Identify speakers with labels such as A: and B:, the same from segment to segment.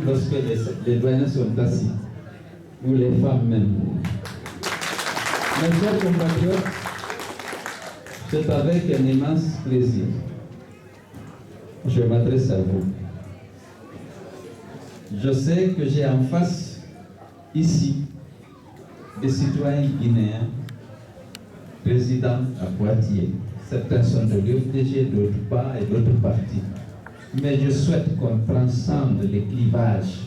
A: lorsque les doyens sont assis, ou les femmes même. Mes chers compatriotes, c'est avec un immense plaisir que je m'adresse à vous. Je sais que j'ai en face, ici, des citoyens guinéens, résidents à Poitiers. Certains sont de l'UFDG, d'autres pas et d'autres partis. Mais je souhaite qu'on transcende les clivages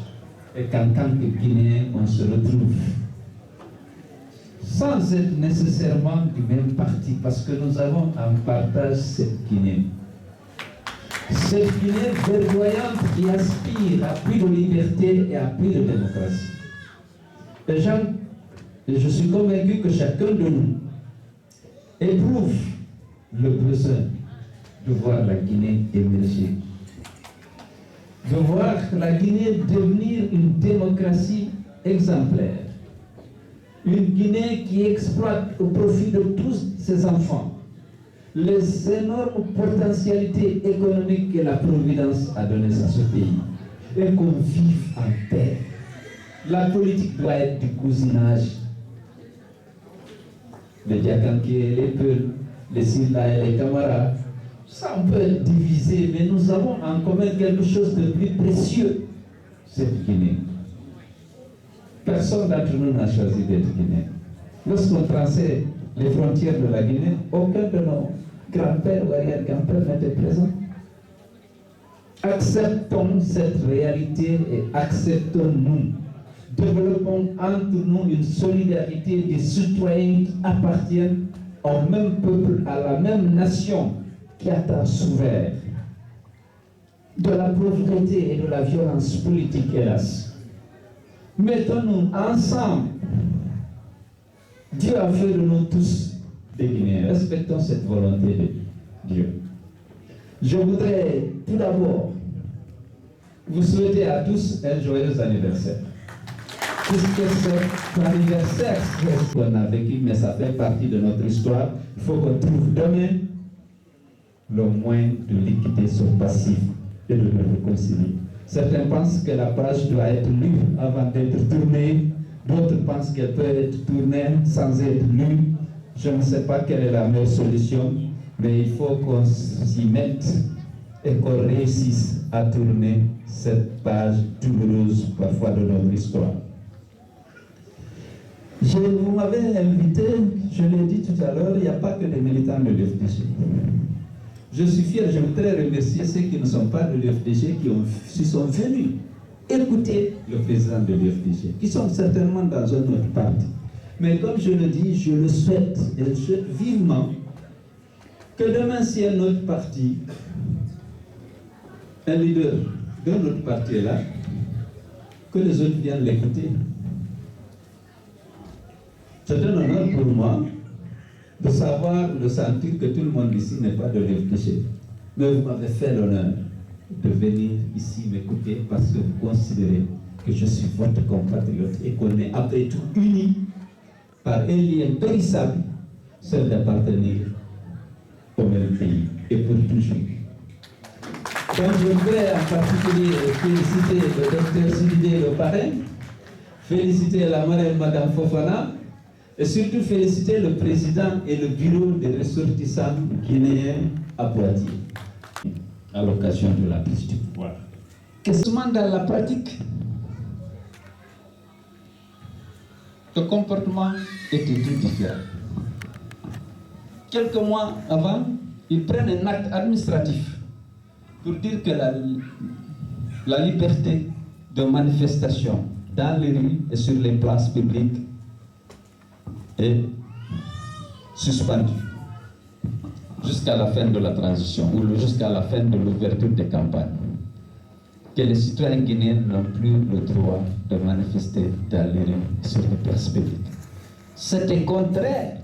A: et qu'en tant que Guinéens, on se retrouve. Sans être nécessairement du même parti, parce que nous avons en partage cette Guinée. Cette Guinée verdoyante qui aspire à plus de liberté et à plus de démocratie. Et je suis convaincu que chacun de nous éprouve le besoin de voir la Guinée émerger, de voir la Guinée devenir une démocratie exemplaire, une Guinée qui exploite au profit de tous ses enfants les énormes potentialités économiques que la Providence a données à ce pays, et qu'on vive en paix. La politique doit être du cousinage. Les Diakanké, les Peuls, les Silla et les Camara, ça on peut être divisé, mais nous avons en commun quelque chose de plus précieux, cette Guinée. Personne d'entre nous n'a choisi d'être Guinéen. Lorsqu'on traçait les frontières de la Guinée, aucun de nos grands-pères ou arrière-grands-pères n'était présent. Acceptons cette réalité et acceptons-nous. Développons entre nous une solidarité des citoyens qui appartiennent au même peuple, à la même nation qui a tant souffert de la pauvreté et de la violence politique, hélas. Mettons-nous ensemble. Dieu a fait de nous tous des Guinéens. Respectons cette volonté de Dieu. Je voudrais tout d'abord vous souhaiter à tous un joyeux anniversaire. Puisque cet anniversaire, c'est ce qu'on a vécu, mais ça fait partie de notre histoire. Il faut qu'on trouve demain le moyen de liquider son passif et de le réconcilier. Certains pensent que la page doit être lue avant d'être tournée. D'autres pensent qu'elle peut être tournée sans être lue. Je ne sais pas quelle est la meilleure solution, mais il faut qu'on s'y mette et qu'on réussisse à tourner cette page douloureuse parfois de notre histoire. Vous m'avez invité, je l'ai dit tout à l'heure, il n'y a pas que des militants de l'UFDG. Je suis fier, je voudrais remercier ceux qui ne sont pas de l'UFDG, qui sont venus écouter le président de l'UFDG, qui sont certainement dans un autre parti. Mais comme je le dis, je le souhaite, et je souhaite vivement que demain, si un autre parti, un leader d'un autre parti est là, que les autres viennent l'écouter. C'est un honneur pour moi de savoir, de sentir que tout le monde ici n'est pas de l'UFDG. Mais vous m'avez fait l'honneur de venir ici m'écouter parce que vous considérez que je suis votre compatriote et qu'on est après tout unis par un lien périssable, celle d'appartenir au même pays et pour toujours. Donc je voudrais en particulier féliciter le docteur Sidibé, le parrain, féliciter la marraine Madame Fofana, et surtout féliciter le président et le bureau des ressortissants guinéens à Poitiers, à l'occasion de la prise du pouvoir. Qu'est-ce que dans la pratique, le comportement était tout différent. Quelques mois avant, ils prennent un acte administratif pour dire que la liberté de manifestation dans les rues et sur les places publiques est suspendue jusqu'à la fin de la transition ou jusqu'à la fin de l'ouverture des campagnes. Que les citoyens guinéens n'ont plus le droit de manifester dans les rues et sur les places publiques. C'était contraire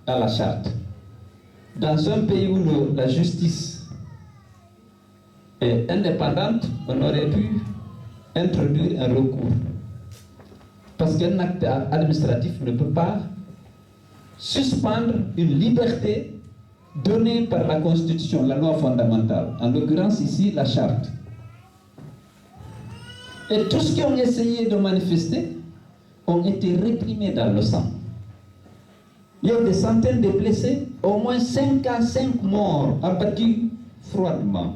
A: à la charte. Dans un pays où la justice est indépendante, on aurait pu introduire un recours. Parce qu'un acte administratif ne peut pas suspendre une liberté donnée par la Constitution, la loi fondamentale. En l'occurrence ici, la charte. Et tous ceux qui ont essayé de manifester ont été réprimés dans le sang. Il y a des centaines de blessés, au moins 5 morts abattus froidement.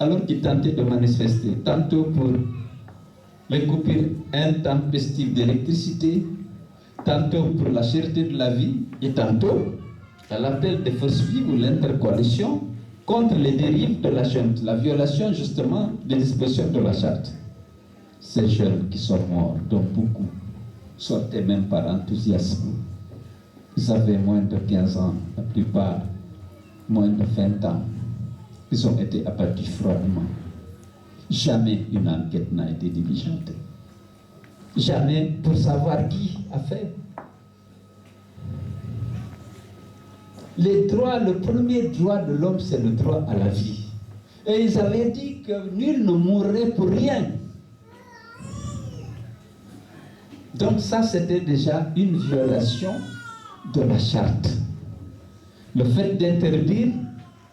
A: Alors qu'ils tentaient de manifester, tantôt pour les coupures intempestives d'électricité, tantôt pour la cherté de la vie, et tantôt à l'appel des forces vives ou l'intercoalition contre les dérives de la junte, la violation justement des dispositions de la charte. Ces jeunes qui sont morts, dont beaucoup sortaient même par enthousiasme, ils avaient moins de 15 ans, la plupart moins de 20 ans. Ils ont été abattus froidement. Jamais une enquête n'a été diligentée. Jamais pour savoir qui a fait. Les droits, le premier droit de l'homme, c'est le droit à la vie. Et ils avaient dit que nul ne mourrait pour rien. Donc ça, c'était déjà une violation de la charte. Le fait d'interdire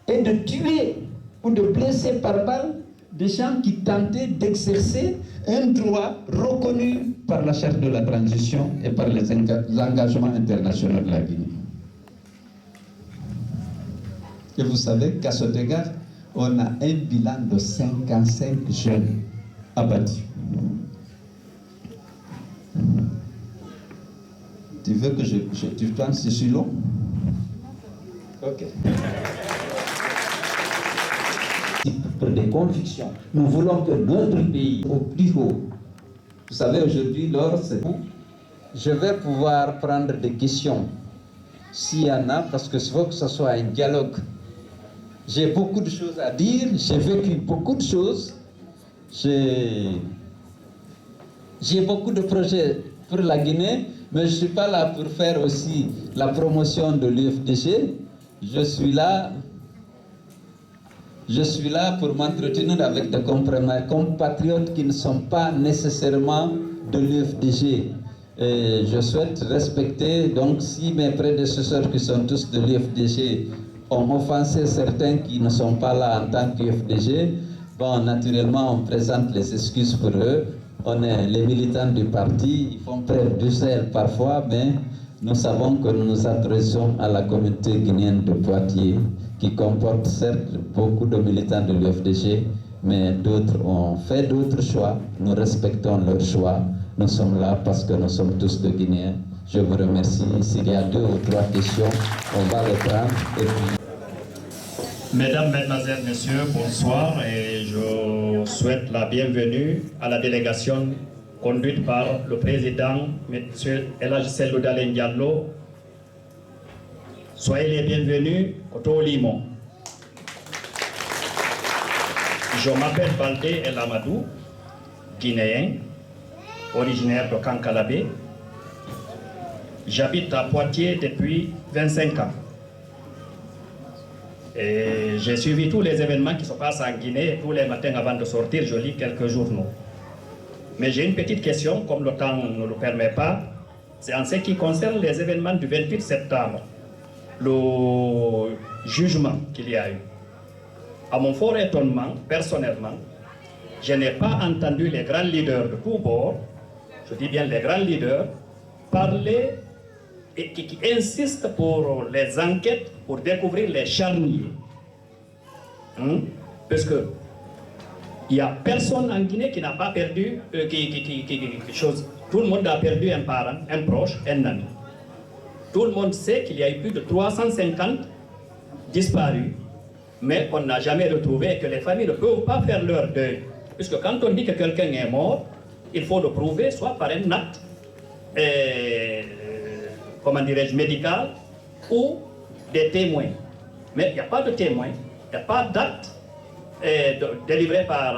A: et de tuer ou de blesser par balle des gens qui tentaient d'exercer un droit reconnu par la charte de la transition et par les engagements internationaux de la Guinée. Et vous savez qu'à cet égard, on a un bilan de 55 jeunes abattus. Tu veux que tu penses que je suis long? Ok. Pour des convictions. Nous voulons que notre pays au plus haut. Vous savez, aujourd'hui, l'or, c'est où? Je vais pouvoir prendre des questions. S'il y en a, parce que il faut que ce soit un dialogue. J'ai beaucoup de choses à dire, j'ai vécu beaucoup de choses. J'ai beaucoup de projets pour la Guinée, mais je ne suis pas là pour faire aussi la promotion de l'UFDG. Je suis là pour m'entretenir avec des compatriotes qui ne sont pas nécessairement de l'UFDG. Et je souhaite respecter, donc si mes prédécesseurs qui sont tous de l'UFDG ont offensé certains qui ne sont pas là en tant qu'UFDG, bon, naturellement, on présente les excuses pour eux. On est les militants du parti, ils font preuve du zèle parfois, mais nous savons que nous nous adressons à la communauté guinéenne de Poitiers, qui comporte certes beaucoup de militants de l'UFDG, mais d'autres ont fait d'autres choix. Nous respectons leurs choix. Nous sommes là parce que nous sommes tous de Guinéens. Je vous remercie. S'il y a 2 ou 3 questions, on va les prendre. Et puis...
B: Mesdames, Mesdemoiselles, Messieurs, bonsoir et je souhaite la bienvenue à la délégation conduite par le président, M. El Hadji Cellou Dalein Diallo. Soyez les bienvenus au Tolimo. Je m'appelle Baldé El Amadou, guinéen, originaire de Kankalabé. J'habite à Poitiers depuis 25 ans. Et j'ai suivi tous les événements qui se passent en Guinée. Tous les matins avant de sortir, je lis quelques journaux. Mais j'ai une petite question, comme le temps ne le permet pas. C'est en ce qui concerne les événements du 28 septembre. Le jugement qu'il y a eu. À mon fort étonnement, personnellement, je n'ai pas entendu les grands leaders de tous bords, je dis bien les grands leaders, parler et qui insistent pour les enquêtes, pour découvrir les charniers. Parce que il n'y a personne en Guinée qui n'a pas perdu quelque chose. Tout le monde a perdu un parent, un proche, un ami. Tout le monde sait qu'il y a eu plus de 350 disparus, mais on n'a jamais retrouvé et que les familles ne peuvent pas faire leur deuil. Puisque quand on dit que quelqu'un est mort, il faut le prouver soit par un acte, comment dirais-je, médical, ou des témoins. Mais il n'y a pas de témoins, il n'y a pas d'acte délivré par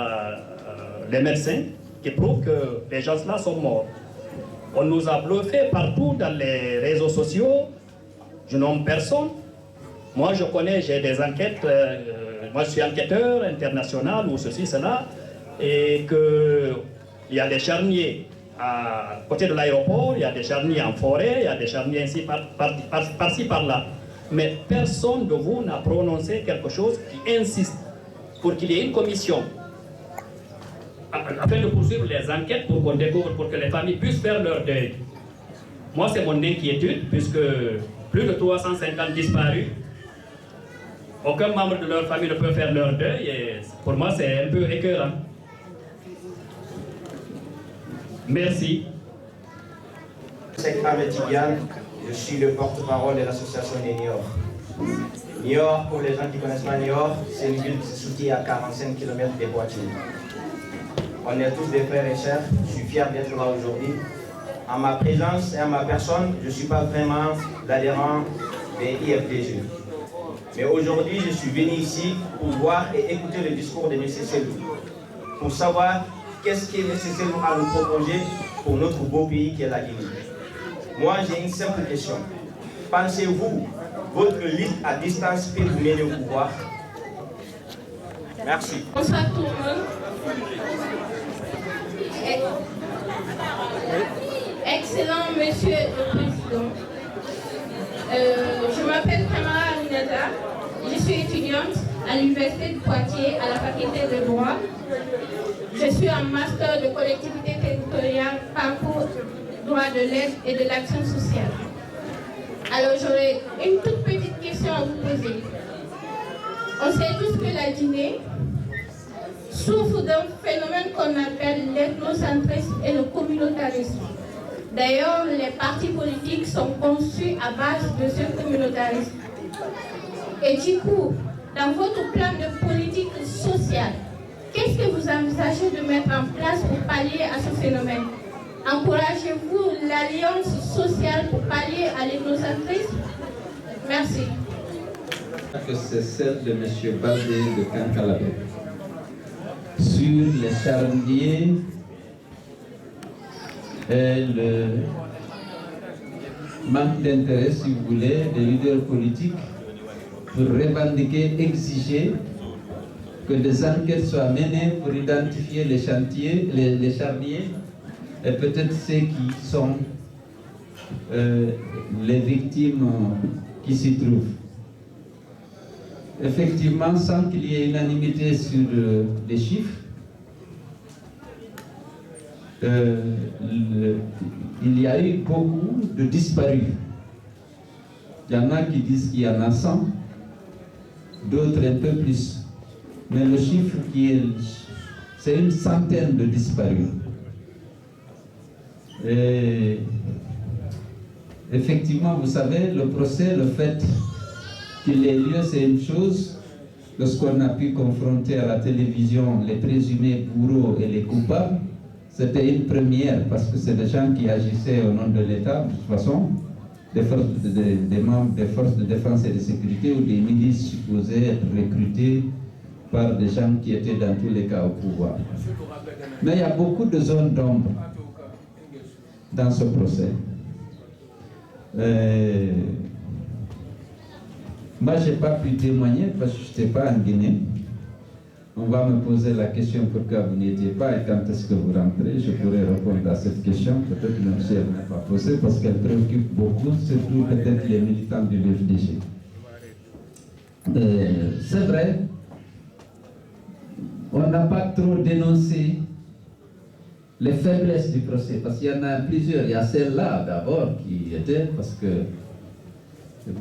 B: les médecins qui prouvent que les gens-là sont morts. On nous a bluffé partout dans les réseaux sociaux. Je nomme personne. Moi, je connais, j'ai des enquêtes. Moi, je suis enquêteur international ou ceci, cela. Et qu'il y a des charniers à côté de l'aéroport, il y a des charniers en forêt, il y a des charniers ainsi par-ci, par-là. Mais personne de vous n'a prononcé quelque chose qui insiste pour qu'il y ait une commission afin de poursuivre les enquêtes pour qu'on découvre, pour que les familles puissent faire leur deuil. Moi, c'est mon inquiétude, puisque plus de 350 disparus, aucun membre de leur famille ne peut faire leur deuil, et pour moi, c'est un peu écœurant. Merci.
C: C'est Ahmed Tidiane, je suis le porte-parole de l'association des Niort. Niort, pour les gens qui ne connaissent pas Niort, c'est une ville située à 45 km des Poitiers. On est tous des frères et sœurs, je suis fier d'être là aujourd'hui. En ma présence et en ma personne, je ne suis pas vraiment l'adhérent des IFDG. Mais aujourd'hui, je suis venu ici pour voir et écouter le discours de M. Selou, pour savoir qu'est-ce que M. Selou a nous proposé pour notre beau pays qui est la Guinée. Moi, j'ai une simple question. Pensez-vous votre liste à distance peut vous mener au pouvoir? Merci.
D: Bonsoir tout le monde. Excellent Monsieur le Président. Je m'appelle Kamara Aminata. Je suis étudiante à l'Université de Poitiers à la faculté de droit. Je suis en master de collectivité territoriale, parcours, droit de l'aide et de l'action sociale. Alors j'aurais une toute petite question à vous poser. On sait tous que la Guinée souffre d'un phénomène qu'on appelle l'ethnocentrisme et le communautarisme. D'ailleurs, les partis politiques sont conçus à base de ce communautarisme. Et du coup, dans votre plan de politique sociale, qu'est-ce que vous envisagez de mettre en place pour pallier à ce phénomène? Encouragez-vous l'alliance sociale pour pallier à l'ethnocentrisme? Merci.
A: Que c'est celle de M. Baldé de Kankalabé. Sur les charniers et le manque d'intérêt, si vous voulez, des leaders politiques pour revendiquer, exiger que des enquêtes soient menées pour identifier les chantiers, les charniers et peut-être ceux qui sont les victimes qui s'y trouvent. Effectivement, sans qu'il y ait unanimité sur les chiffres, il y a eu beaucoup de disparus. Il y en a qui disent qu'il y en a 100, d'autres un peu plus. Mais le chiffre c'est une centaine de disparus. Et effectivement, vous savez, le procès, le fait qu'il ait lieu, c'est une chose. Lorsqu'on a pu confronter à la télévision les présumés bourreaux et les coupables, c'était une première parce que c'est des gens qui agissaient au nom de l'État, de toute façon, des membres des forces de défense et de sécurité ou des milices supposées être recrutées par des gens qui étaient dans tous les cas au pouvoir. Mais il y a beaucoup de zones d'ombre dans ce procès. Moi, je n'ai pas pu témoigner parce que je n'étais pas en Guinée. On va me poser la question pourquoi vous n'y étiez pas et quand est-ce que vous rentrez. Je pourrais répondre à cette question. Peut-être même si elle n'est pas posée parce qu'elle préoccupe beaucoup, surtout peut-être les militants du FDG. C'est vrai, on n'a pas trop dénoncé les faiblesses du procès parce qu'il y en a plusieurs. Il y a celle-là d'abord qui était parce que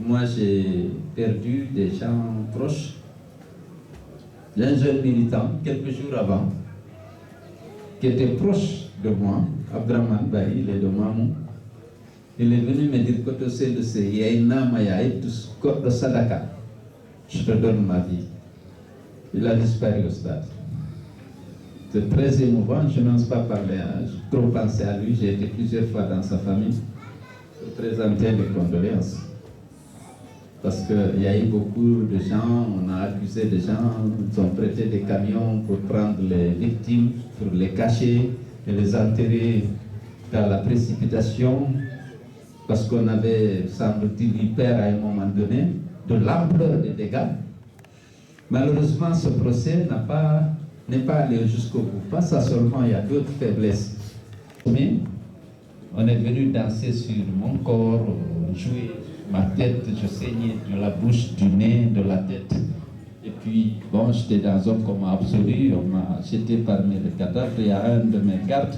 A: moi j'ai perdu des gens proches. Il y a un jeune militant, quelques jours avant, qui était proche de moi, Abdraman Bahi, il est de Mamou. Il est venu me dire que il y a une âme, il y a de Sadaka. Je te donne ma vie. Il a disparu au stade. C'est très émouvant, je n'ose pas parler, trop penser à lui. J'ai été plusieurs fois dans sa famille pour présenter des condoléances. Parce qu'il y a eu beaucoup de gens, on a accusé des gens, ils ont prêté des camions pour prendre les victimes, pour les cacher et les enterrer dans la précipitation, parce qu'on avait, semble-t-il, eu peur à un moment donné de l'ampleur des dégâts. Malheureusement, ce procès n'est pas allé jusqu'au bout. Pas ça seulement, il y a d'autres faiblesses. Mais on est venu danser sur mon corps, jouer. Ma tête, je saignais de la bouche, du nez, de la tête. Et puis, bon, j'étais dans un coma absolu, on m'a jeté parmi les cadavres. Il y a un de mes gardes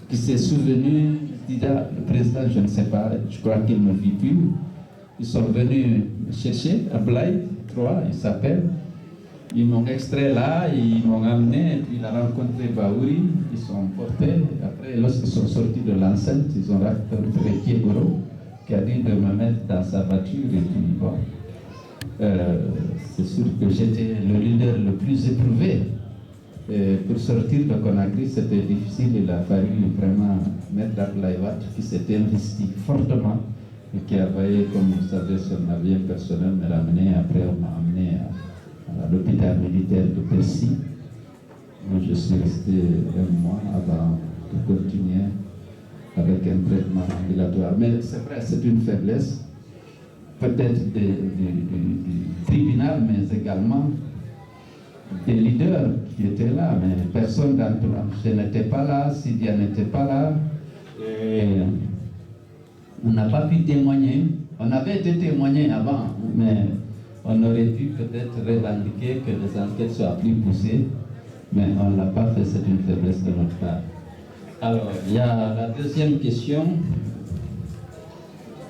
A: qui s'est souvenu, il dit, ah, le président, je ne sais pas, je crois qu'il ne vit plus. Ils sont venus me chercher à Blaye 3, il s'appelle. Ils m'ont extrait là, ils m'ont amené, et puis il a rencontré Baouri, ils sont portés. Après, lorsqu'ils sont sortis de l'enceinte, ils ont rencontré Kiegoro, qui a dit de me mettre dans sa voiture, et puis bon. C'est sûr que j'étais le leader le plus éprouvé. Et pour sortir de Conakry, c'était difficile, il a fallu vraiment mettre Abdoulaye Wade, qui s'était investi fortement, et qui a veillé, comme vous savez, son avion personnel, me ramené. Après, on m'a amené à l'hôpital militaire de Percy. Moi, je suis resté un mois avant de continuer avec un traitement ambulatoire. Mais c'est vrai, c'est une faiblesse, peut-être du tribunal, mais également des leaders qui étaient là. Mais personne d'entre eux, je n'étais pas là, Sidia n'était pas là. Et on n'a pas pu témoigner. On avait été témoigné avant, mais on aurait pu peut-être revendiquer que les enquêtes soient plus poussées, mais on ne l'a pas fait, c'est une faiblesse de notre part. Alors, il y a la deuxième question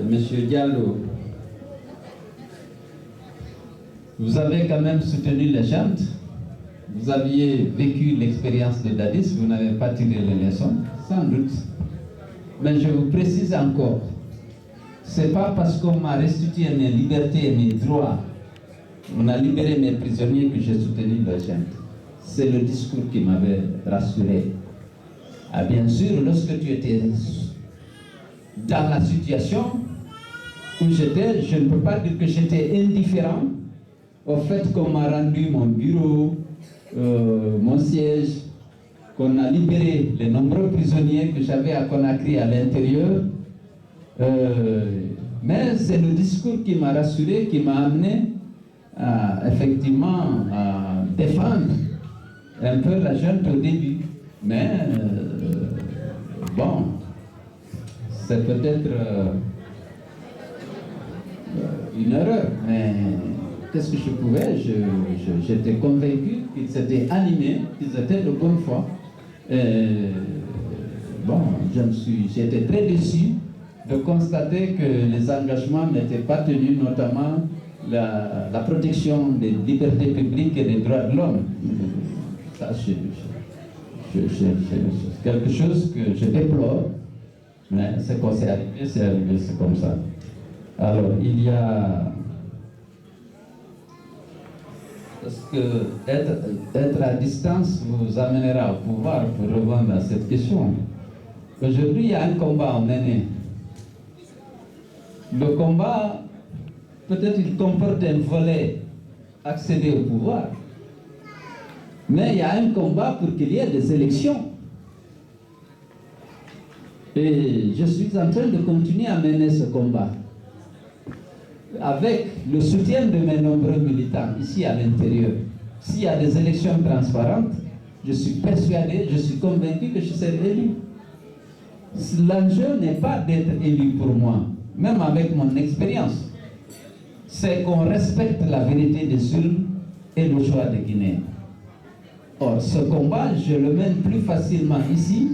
A: de M. Diallo. Vous avez quand même soutenu les jantes, vous aviez vécu l'expérience de Dadis, vous n'avez pas tiré les leçons, sans doute. Mais je vous précise encore, ce n'est pas parce qu'on m'a restitué mes libertés et mes droits, on a libéré mes prisonniers que j'ai soutenu les jantes. C'est le discours qui m'avait rassuré. Ah, bien sûr, lorsque tu étais dans la situation où j'étais, je ne peux pas dire que j'étais indifférent au fait qu'on m'a rendu mon bureau, mon siège, qu'on a libéré les nombreux prisonniers que j'avais à Conakry à l'intérieur. Mais c'est le discours qui m'a rassuré, qui m'a amené effectivement à défendre un peu la junte au début. Mais bon, c'est peut-être une erreur, mais qu'est-ce que je pouvais? J'étais convaincu qu'ils étaient animés, qu'ils étaient de bonne foi. Bon, j'étais très déçu de constater que les engagements n'étaient pas tenus, notamment la protection des libertés publiques et des droits de l'homme. Ça, c'est quelque chose que je déplore, mais c'est quand c'est arrivé, c'est comme ça. Alors, il y a... Est-ce que être à distance vous amènera au pouvoir, pour répondre à cette question? Aujourd'hui, il y a un combat en mené. Le combat, peut-être il comporte un volet accéder au pouvoir, mais il y a un combat pour qu'il y ait des élections. Et je suis en train de continuer à mener ce combat avec le soutien de mes nombreux militants ici à l'intérieur. S'il y a des élections transparentes, je suis persuadé, je suis convaincu que je serai élu. L'enjeu n'est pas d'être élu pour moi, même avec mon expérience. C'est qu'on respecte la vérité des urnes et le choix des Guinéens. Or, ce combat, je le mène plus facilement ici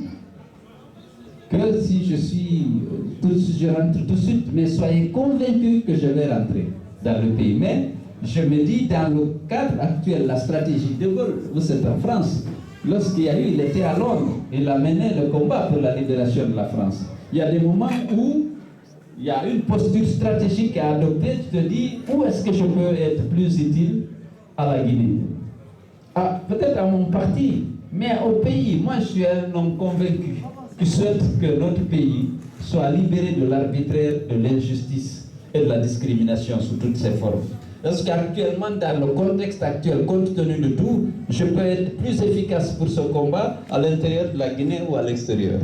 A: que si je rentre tout de suite, mais soyez convaincus que je vais rentrer dans le pays. Mais je me dis, dans le cadre actuel, la stratégie de Gaulle, vous êtes en France, il était à Londres, il a mené le combat pour la libération de la France. Il y a des moments où il y a une posture stratégique à adopter, tu te dis, où est-ce que je peux être plus utile à la Guinée? Peut-être à mon parti, mais au pays. Moi, je suis un homme convaincu qui souhaite que notre pays soit libéré de l'arbitraire, de l'injustice et de la discrimination sous toutes ses formes. Parce qu'actuellement, dans le contexte actuel, compte tenu de tout, je peux être plus efficace pour ce combat à l'intérieur de la Guinée ou à l'extérieur.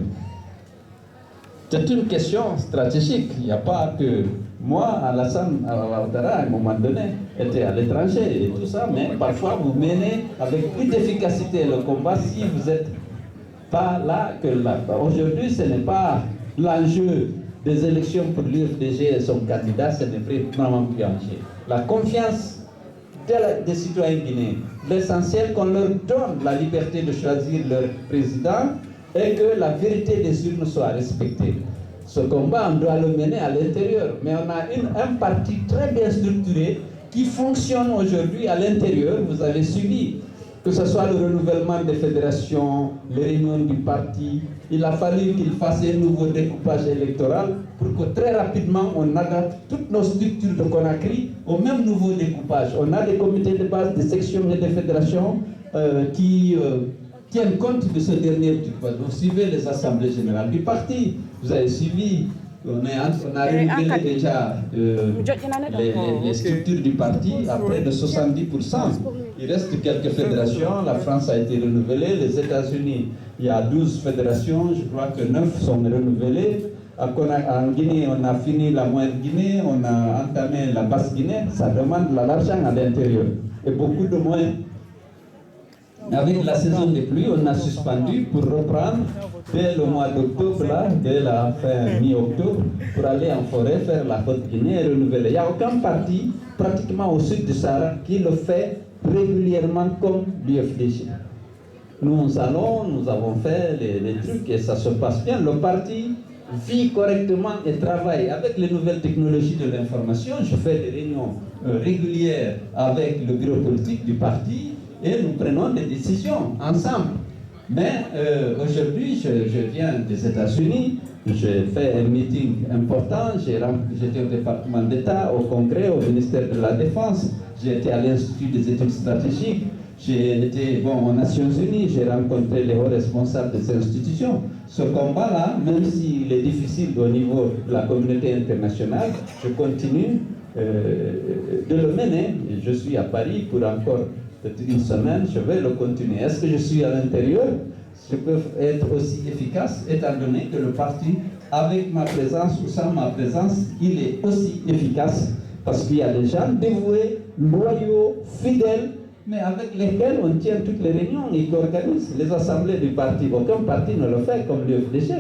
A: C'est une question stratégique. Il n'y a pas que moi, Alassane Ouattara, à un moment donné, était à l'étranger et tout ça, mais parfois vous menez avec plus d'efficacité le combat si vous n'êtes pas là que là. Aujourd'hui, ce n'est pas l'enjeu des élections pour l'UFDG et son candidat, ce n'est vraiment plus enjeu. La confiance des citoyens guinéens. L'essentiel, qu'on leur donne la liberté de choisir leur président et que la vérité des urnes soit respectée. Ce combat, on doit le mener à l'intérieur, mais on a un parti très bien structuré qui fonctionne aujourd'hui à l'intérieur. Vous avez suivi, que ce soit le renouvellement des fédérations, les réunions du parti. Il a fallu qu'il fasse un nouveau découpage électoral pour que très rapidement on adapte toutes nos structures de Conakry au même nouveau découpage. On a des comités de base, des sections et des fédérations qui tiennent compte de ce dernier découpage. Vous suivez les assemblées générales du parti, vous avez suivi. On a renouvelé déjà les structures du parti à près de 70%. Il reste quelques fédérations. La France a été renouvelée. Les États-Unis, il y a 12 fédérations. Je crois que 9 sont renouvelées. En Guinée, on a fini la Moyenne Guinée. On a entamé la Basse Guinée. Ça demande de l'argent à l'intérieur et beaucoup de moyens. Avec la saison des pluies, on a suspendu pour reprendre dès le mois d'octobre, dès la fin mi-octobre, pour aller en forêt, faire la Haute-Guinée et renouveler. Il n'y a aucun parti, pratiquement au sud du Sahara, qui le fait régulièrement comme l'UFDG. Nous avons fait les trucs et ça se passe bien. Le parti vit correctement et travaille avec les nouvelles technologies de l'information. Je fais des réunions régulières avec le bureau politique du parti. Et nous prenons des décisions ensemble. Mais aujourd'hui, je viens des États-Unis, j'ai fait un meeting important, j'étais au département d'État, au Congrès, au ministère de la Défense, j'ai été à l'Institut des études stratégiques, j'ai été aux Nations Unies, j'ai rencontré les hauts responsables des institutions. Ce combat-là, même s'il est difficile au niveau de la communauté internationale, je continue de le mener. Je suis à Paris pour encore une semaine, je vais le continuer. Est-ce que je suis à l'intérieur? Je peux être aussi efficace, étant donné que le parti, avec ma présence ou sans ma présence, il est aussi efficace, parce qu'il y a des gens dévoués, loyaux, fidèles, mais avec lesquels on tient toutes les réunions et qui organisent les assemblées du parti. Aucun parti ne le fait comme l'UFDG.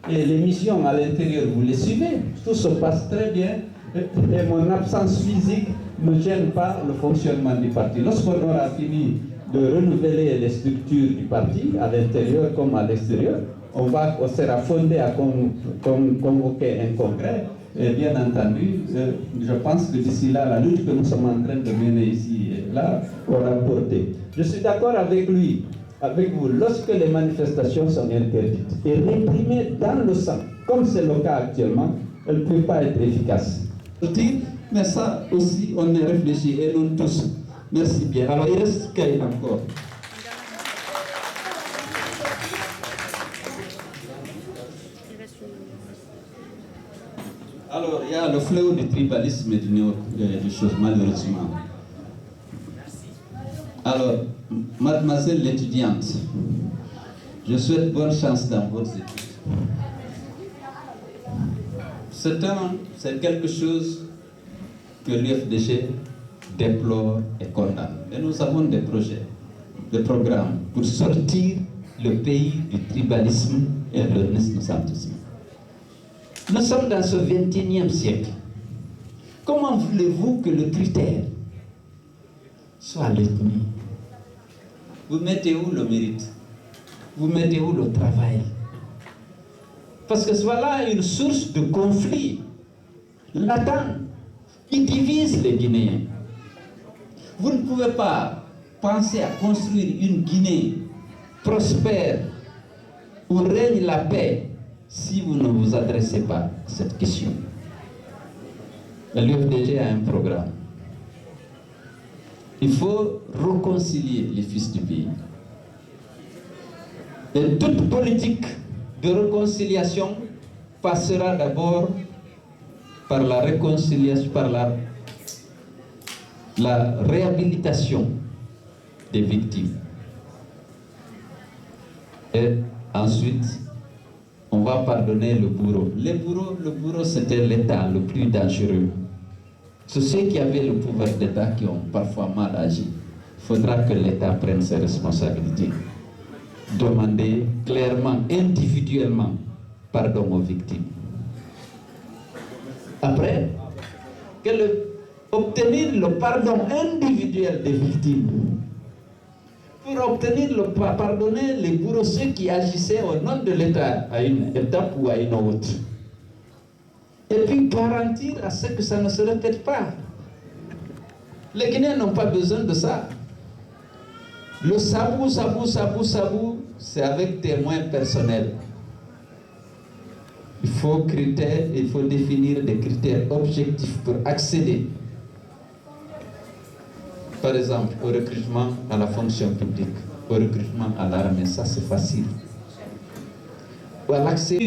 A: Et les missions à l'intérieur, vous les suivez, tout se passe très bien. Et mon absence physique ne gêne pas le fonctionnement du parti. Lorsqu'on aura fini de renouveler les structures du parti, à l'intérieur comme à l'extérieur, on sera fondé à convoquer un congrès. Et bien entendu, je pense que d'ici là, la lutte que nous sommes en train de mener ici et là aura porté. Je suis d'accord avec lui, avec vous, lorsque les manifestations sont interdites et réprimées dans le sang, comme c'est le cas actuellement, elles ne peuvent pas être efficaces. Mais ça aussi, on y réfléchit et nous tous. Merci bien. Alors, il reste Kay encore. Alors, il y a le fléau du tribalisme et du choses, malheureusement. Alors, mademoiselle l'étudiante, je souhaite bonne chance dans vos études. C'est quelque chose que l'UFDG déplore et condamne. Et nous avons des projets, des programmes pour sortir le pays du tribalisme et de l'ethnocentrisme. Nous sommes dans ce 21e siècle. Comment voulez-vous que le critère soit l'ethnie? Vous mettez où le mérite? Vous mettez où le travail? Parce que voilà une source de conflit latent qui divise les Guinéens. Vous ne pouvez pas penser à construire une Guinée prospère où règne la paix si vous ne vous adressez pas à cette question. L'UFDG a un programme. Il faut réconcilier les fils du pays. Et toute politique de réconciliation passera d'abord par la réconciliation, par la réhabilitation des victimes. Et ensuite, on va pardonner le bourreau. Le bourreau, c'était l'État le plus dangereux. C'est ceux qui avaient le pouvoir d'État qui ont parfois mal agi. Il faudra que l'État prenne ses responsabilités. Demander clairement, individuellement, pardon aux victimes. Après, que obtenir le pardon individuel des victimes, pour obtenir pardonner les bourreaux, ceux qui agissaient au nom de l'État à une étape ou à une autre. Et puis garantir à ce que ça ne se répète pas. Les Guinéens n'ont pas besoin de ça. Le sabou, c'est avec témoins personnels. Il faut définir des critères objectifs pour accéder, par exemple, au recrutement à la fonction publique, au recrutement à l'armée, ça c'est facile. Ou à l'accès.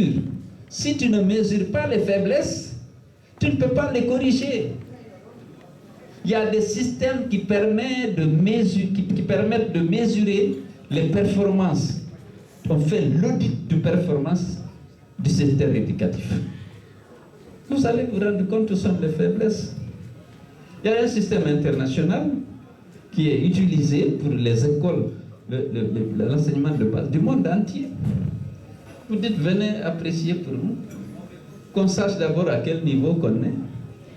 A: Si tu ne mesures pas les faiblesses, tu ne peux pas les corriger. Il y a des systèmes qui permettent de mesurer les performances. On fait l'audit de performance du secteur éducatif. Vous allez vous rendre compte où sont les faiblesses. Il y a un système international qui est utilisé pour les écoles, l'enseignement de base du monde entier. Vous dites, venez apprécier pour nous, qu'on sache d'abord à quel niveau qu'on est,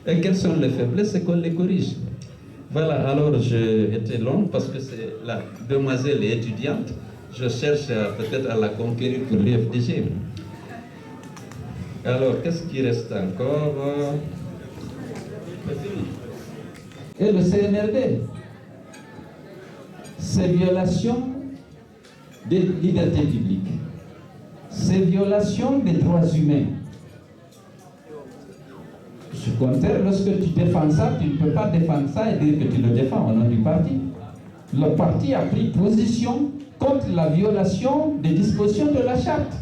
A: et quelles sont les faiblesses et qu'on les corrige. Voilà, alors j'ai été long parce que c'est la demoiselle et étudiante. Je cherche peut-être à la conquérir pour l'UFDG. Alors, qu'est-ce qui reste encore? Et le CNRD, ces violations des libertés publiques, ces violations des droits humains. Je suis contraire, lorsque tu défends ça, tu ne peux pas défendre ça et dire que tu le défends au nom du parti. Le parti a pris position contre la violation des dispositions de la charte.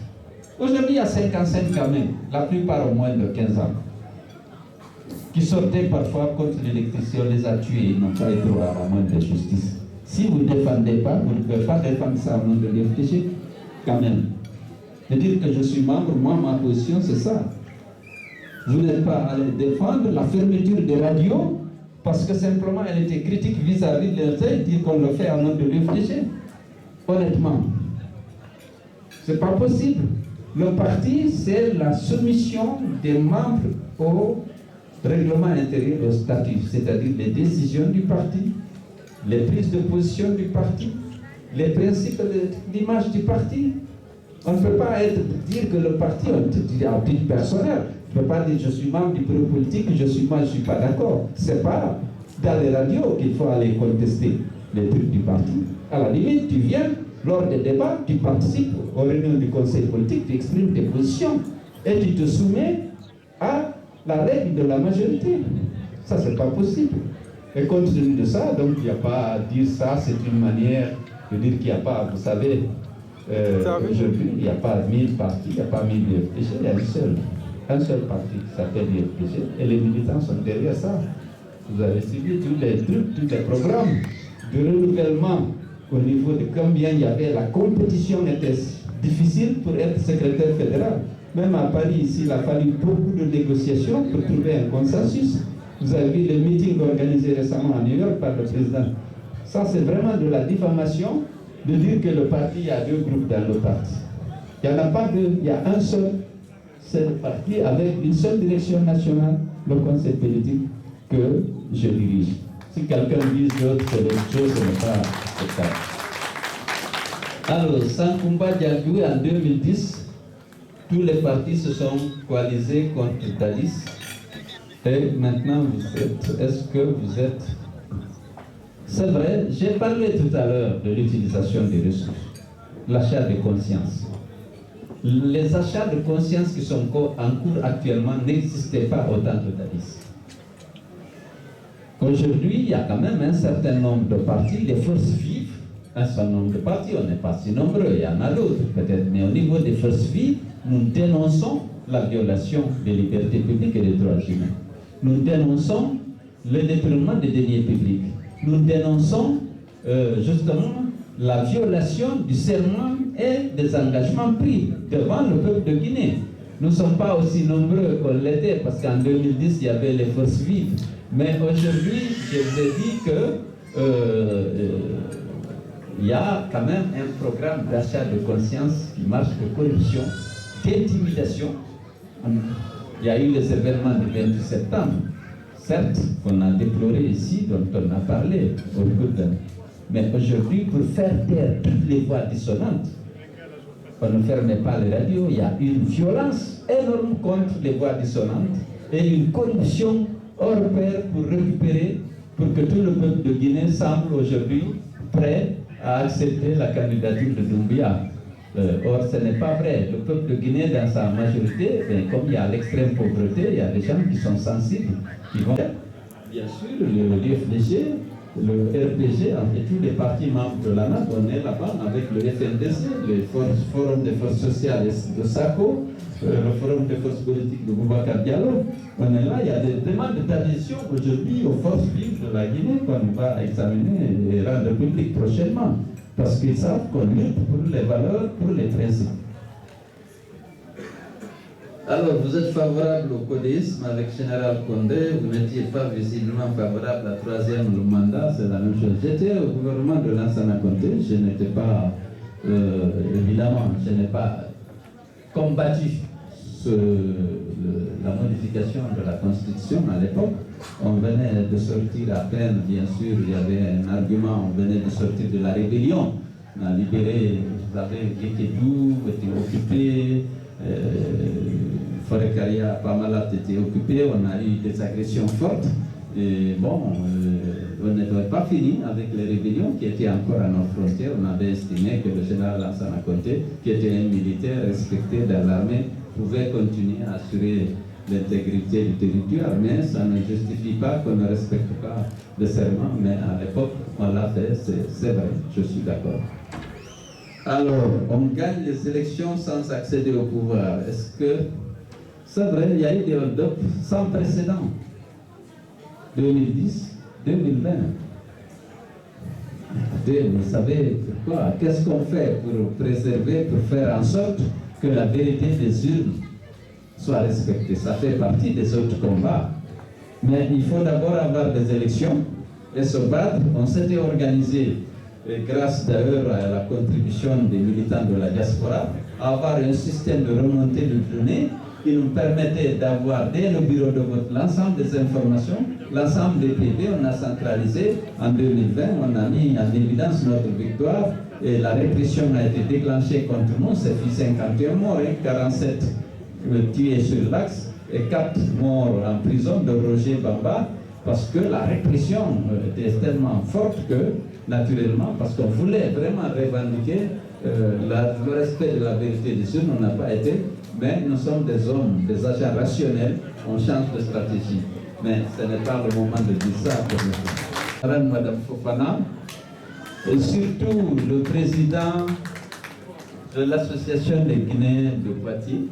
A: Aujourd'hui, il y a 55 gamins, la plupart au moins de 15 ans, qui sortaient parfois contre l'électricité, on les a tués, ils n'ont pas eu droit à la main de justice. Si vous ne défendez pas, vous ne pouvez pas défendre ça au nom de l'UFDG, quand même. De dire que je suis membre, moi, ma position, c'est ça. Vous n'êtes pas allé défendre la fermeture des radios parce que simplement elle était critique vis-à-vis de l'État et dire qu'on le fait au nom de l'UFDG. Honnêtement, c'est pas possible. Le parti, c'est la soumission des membres au règlement intérieur, au statut, c'est-à-dire les décisions du parti, les prises de position du parti, les principes d'image du parti. On ne peut pas dire que le parti est à titre personnel. Je ne peux pas dire je suis membre du bureau politique, je ne suis pas d'accord. Ce n'est pas dans les radios qu'il faut aller contester les trucs du parti. À la limite, tu viens, lors des débats, tu participes aux réunions du conseil politique, tu exprimes tes positions et tu te soumets à la règle de la majorité. Ça, ce n'est pas possible. Et compte tenu de ça, donc il n'y a pas à dire ça, c'est une manière de dire qu'il n'y a pas, vous savez, aujourd'hui, il n'y a pas 1000 partis, il n'y a pas 1000 UFDG, il y a un seul parti qui s'appelle l'UFDG, et les militants sont derrière ça. Vous avez suivi tous les trucs, tous les programmes de renouvellement au niveau de combien il y avait. La compétition était difficile pour être secrétaire fédéral. Même à Paris, ici, il a fallu beaucoup de négociations pour trouver un consensus. Vous avez vu les meetings organisés récemment à New York par le président. Ça, c'est vraiment de la diffamation de dire que le parti, il y a deux groupes dans le parti. Il n'y en a pas deux, il y a un seul. C'est le parti avec une seule direction nationale, le conseil politique que je dirige. Si quelqu'un dit d'autre que les choses, ce n'est pas acceptable. Alors, Sankumba Diagbou, en 2010, tous les partis se sont coalisés contre Thalys. Et maintenant, est-ce que vous êtes... C'est vrai, j'ai parlé tout à l'heure de l'utilisation des ressources, l'achat de conscience. Les achats de conscience qui sont en cours actuellement n'existaient pas au temps de Thalys. Aujourd'hui, il y a quand même un certain nombre de partis, les forces vives, un certain nombre de partis, on n'est pas si nombreux, il y en a d'autres peut-être, mais au niveau des forces vives, nous dénonçons la violation des libertés publiques et des droits humains. Nous dénonçons le détournement des deniers publics. Nous dénonçons justement la violation du serment et des engagements pris devant le peuple de Guinée. Nous ne sommes pas aussi nombreux qu'on l'était parce qu'en 2010, il y avait les forces vives. Mais aujourd'hui, je vous ai dit que il y a quand même un programme d'achat de conscience qui marche de corruption, d'intimidation. Il y a eu les événements du 28 septembre. Certes, on a déploré ici, dont on a parlé au bout. Mais aujourd'hui, pour faire taire toutes les voix dissonantes, on ne fermait pas les radios. Il y a une violence énorme contre les voix dissonantes et une corruption hors pair pour récupérer, pour que tout le peuple de Guinée semble aujourd'hui prêt à accepter la candidature de Doumbouya. Or, ce n'est pas vrai. Le peuple de Guinée, dans sa majorité, comme il y a l'extrême pauvreté, il y a des gens qui sont sensibles, qui vont... Bien sûr, le FDG, le RPG, et tous les partis membres de l'ANAC, on est là-bas avec le FNDC, le Forum des forces sociales de SACO, le Forum des forces politiques de Boubacar Diallo. On est là, il y a des demandes d'adhésion aujourd'hui aux forces vives de la Guinée qu'on va examiner et rendre publiques prochainement. Parce qu'ils savent qu'on lutte pour les valeurs, pour les principes. Alors, vous êtes favorable au codéisme avec Général Condé, vous n'étiez pas visiblement favorable à troisième mandat, c'est la même chose. J'étais au gouvernement de Lansana Conté, je n'étais pas, évidemment, je n'ai pas combattu la modification de la Constitution à l'époque. On venait de sortir à peine, bien sûr, il y avait un argument, on venait de sortir de la rébellion. On a libéré, vous savez, Guékédou était occupé, Forêt-Caria, Pamalat était occupé, on a eu des agressions fortes. Et bon, on n'était pas fini avec les rébellions qui étaient encore à nos frontières. On avait estimé que le général Lansana Conté, qui était un militaire respecté dans l'armée, pouvait continuer à assurer l'intégrité du territoire, mais ça ne justifie pas qu'on ne respecte pas le serment, mais à l'époque, on l'a fait, c'est vrai, je suis d'accord. Alors, on gagne les élections sans accéder au pouvoir. Est-ce que c'est vrai, il y a eu des hold-up sans précédent 2010, 2020. Vous savez pourquoi? Qu'est-ce qu'on fait pour préserver, pour faire en sorte que la vérité des urnes soit respectée? Ça fait partie des autres combats. Mais il faut d'abord avoir des élections et se battre. On s'était organisé, grâce d'ailleurs à la contribution des militants de la diaspora, à avoir un système de remontée de données qui nous permettait d'avoir dès le bureau de vote l'ensemble des informations, l'ensemble des PV. On a centralisé. En 2020, on a mis en évidence notre victoire et la répression a été déclenchée contre nous. C'est fait 51 morts, 47 tués sur l'axe et 4 morts en prison de Roger Bamba, parce que la répression était tellement forte que, naturellement, parce qu'on voulait vraiment revendiquer le respect de la vérité des urnes, on n'a pas été, mais nous sommes des hommes, des agents rationnels, on change de stratégie. Mais ce n'est pas le moment de dire ça pour nous. Madame Fofana, et surtout le président de l'association des Guinéens de Poitiers,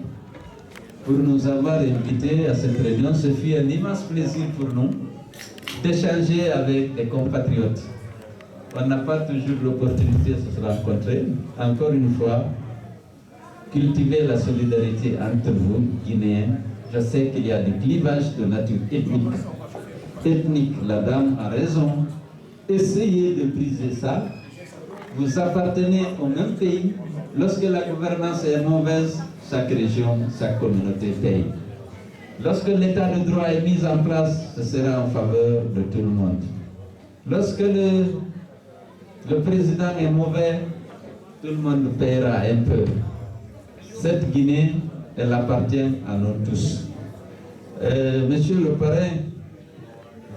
A: pour nous avoir invités à cette réunion. Ce fut un immense plaisir pour nous d'échanger avec des compatriotes. On n'a pas toujours l'opportunité de se rencontrer. Encore une fois, cultiver la solidarité entre vous, Guinéens. Je sais qu'il y a des clivages de nature ethnique. La dame a raison. Essayez de briser ça. Vous appartenez au même pays. Lorsque la gouvernance est mauvaise, chaque région, chaque communauté paye. Lorsque l'état de droit est mis en place, ce sera en faveur de tout le monde. Lorsque le président est mauvais, tout le monde paiera un peu. Cette Guinée, elle appartient à nous tous. Monsieur le parrain,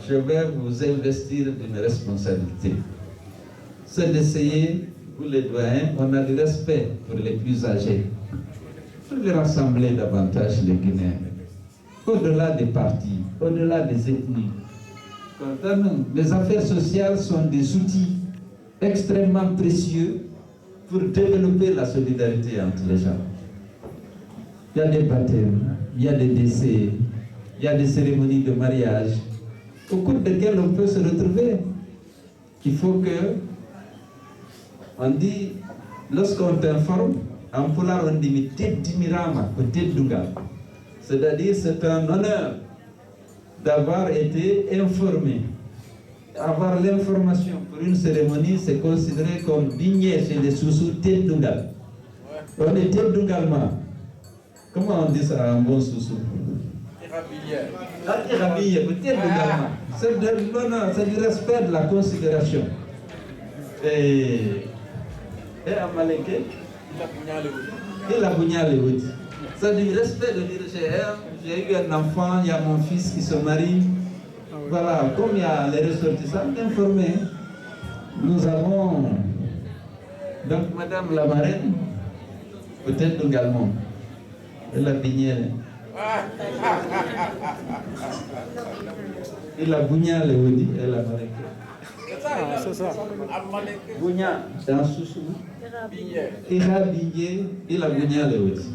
A: je vais vous investir d'une responsabilité. C'est d'essayer, vous les doyens, on a du respect pour les plus âgés. Il faut les rassembler davantage, les Guinéens. Au-delà des partis, au-delà des ethnies. Les affaires sociales sont des outils extrêmement précieux pour développer la solidarité entre les gens. Il y a des baptêmes, il y a des décès, il y a des cérémonies de mariage, au cours desquelles on peut se retrouver. Il faut que, on dit, lorsqu'on t'informe, en pulaar on dit Teddimirama, Teddungal. C'est-à-dire c'est un honneur d'avoir été informé. Avoir l'information pour une cérémonie, c'est considéré comme digné chez les Soussous Teddungal. On est Teddungalma. Comment on dit ça en bon Soussou? peut-être également. C'est du respect, de la considération. Et Amaleke, il a bougnalé aussi. C'est du respect de dire j'ai eu un enfant, il y a mon fils qui se marie. Voilà, comme il y a les ressortissants informés, nous avons donc Madame la marraine, peut-être également, elle a baigné. Il a bougnalé aussi, elle a marqué.
E: C'est ça.
A: Bounya, dans Soussou. Il a bigné, il a bougnalé aussi.